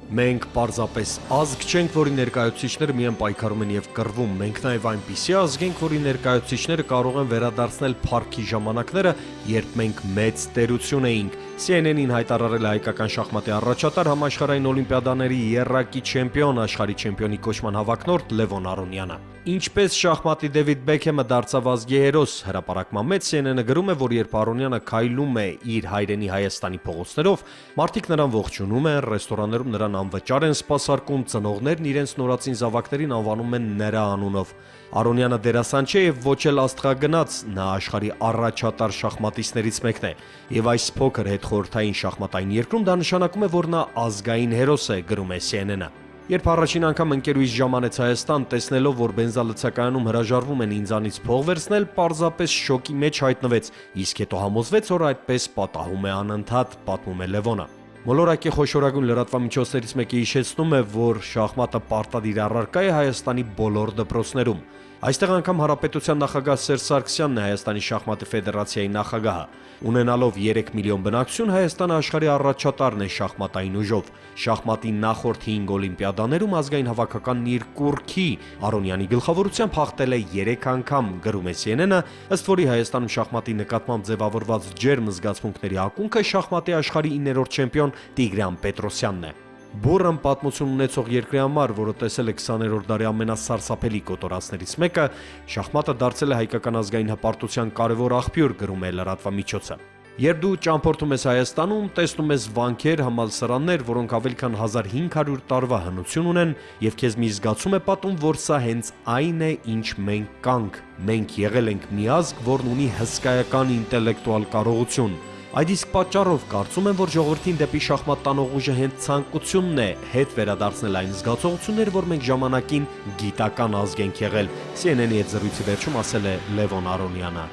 Մենք պարզապես ազգ չենք, որի ներկայացուցիչները միայն պայքարում են եւ կռվում, մենք նաեւ այնպիսի ազգ ենք, որի ներկայացուցիչները կարող են վերադարձնել փառքի ժամանակները, երբ մենք մեծ տերություն էինք։ CNN-ին հայտարարել է հայկական շախմատի առաջատար համաշխարհային օլիմպիադաների եռակի չեմպիոն, աշխարհի չեմպիոնի կոչման հավակնորդ Լևոն Արոնյանը։ Ինչպես շախմատի Դեվիդ Բեքհեմը դարձավ ազգի հերոս, հրապարակման մեջ CNN-ը գրում է, որ երբ Արոնյանը քայլում է իր հայրենի Հայաստանի փողոցներով, մարդիկ նրան ողջունում են, ռեստորաններում նրան անվճար են սպասարկում, ծնողներն իրենց նորածին զավակներին անվանում են նրա անունով։ Արոնյանը դերասան չէ եւ ոչ էլ աստղագնաց, նա աշխարհի առաջատար շախմատիստներից մեկն է։ Եւ այս փոքր հետխորհրդային շախմատային երկրում դա նշանակում է, որ նա ազգային հերոս է, գրում է CNN-ը։ Երբ առաջին անգամ ընկերուհիս ժամանեց Հայաստան, տեսնելով, որ բենզալցակայանում հրաժարվում են ինձանից փող վերցնել, պարզապես շոկի մեջ հայտնվեց, իսկ հետո համոզվեց, որ այդպես պատահում է անընդհատ, պատմում է Լևոնը։ Մոլորակի խոշորագույն լրատվամիջոցներից մեկը հիշեցնում է, որ շախմատը պարտադիր առարկա է Հայաստանի բոլոր դպրոցներում։ Այստեղ անգամ Հանրապետության նախագահ Սերժ Սարգսյանն է Հայաստանի շախմատի ֆեդերացիայի նախագահը։ Ունենալով 3 միլիոն բնակչություն, Հայաստանը աշխարհի առաջատարն է շախմատային ուժով։ Շախմատի նախորդ 5 օլիմպիադաներում ազգային հավաքականն իր կուռքի Արոնյանի գլխավորությամբ հաղթել է 3 անգամ, գրում է CNN-ը, ըստ որի Հայաստանում շախմատի նկատմամբ ձևավորված ջերմ զգացմունքների ակունքը շախմատի աշխարհի 9-րդ չեմպիոն Տիգրան Պետրոսյանն է։ Բուրըն պատմություն ունեցող երկրի համար, որը տեսել է 20-րդ դարի ամենասարսափելի կոտորածներից մեկը, շախմատը դարձել է հայկական ազգային հպարտության կարևոր աղբյուր, գրում է լրատվամիջոցը։ Երբ դու ճամփորդում ես Հայաստանում, տեսնում ես վանքեր, համալսարաններ, որոնք ավելի քան 1500 տարվա հնություն ունեն, եւ քեզ մի զգացում է պատում, որ սա հենց այն է, ինչ մենք կանք։ Մենք եղել ենք մի ազգ, որն ունի հսկայական ինտելեկտուալ կարողություն։ Այդ իսկ պատճառով կարծում եմ, որ ժողովրդին դեպի շախմատ տանող ուժը հենց ցանկությունն է հետ վերադարձնել այն զգացողությունները, որ մենք ժամանակին գիտական ազգ ենք եղել, CNN-ի հետ զրույցի վերջում ասել է Լևոն Արոնյանը։